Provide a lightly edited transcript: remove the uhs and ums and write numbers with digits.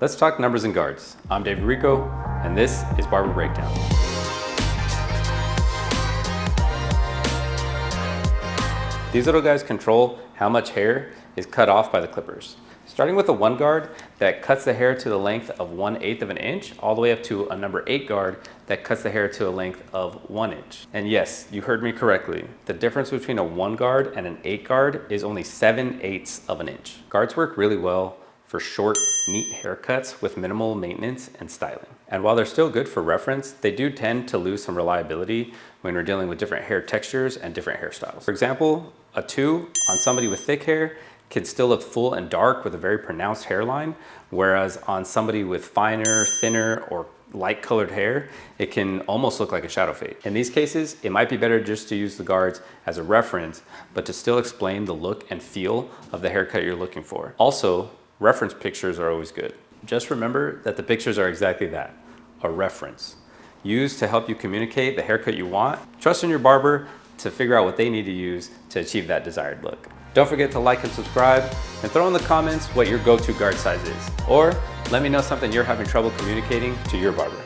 Let's talk numbers and guards. I'm David Rico, and this is Barber Breakdowns. These little guys control how much hair is cut off by the clippers. Starting with a 1 guard that cuts the hair to the length of 1/8 of an inch, all the way up to a number 8 guard that cuts the hair to a length of 1 inch. And yes, you heard me correctly. The difference between a 1 guard and an 8 guard is only 7/8 of an inch. Guards work really well for short, neat haircuts with minimal maintenance and styling. And while they're still good for reference, they do tend to lose some reliability when we're dealing with different hair textures and different hairstyles. For example, a 2 on somebody with thick hair can still look full and dark with a very pronounced hairline, whereas on somebody with finer, thinner, or light colored hair, it can almost look like a shadow fade. In these cases, it might be better just to use the guards as a reference, but to still explain the look and feel of the haircut you're looking for. Also, reference pictures are always good. Just remember that the pictures are exactly that, a reference. Used to help you communicate the haircut you want. Trust in your barber to figure out what they need to use to achieve that desired look. Don't forget to like and subscribe, and throw in the comments what your go-to guard size is. Or let me know something you're having trouble communicating to your barber.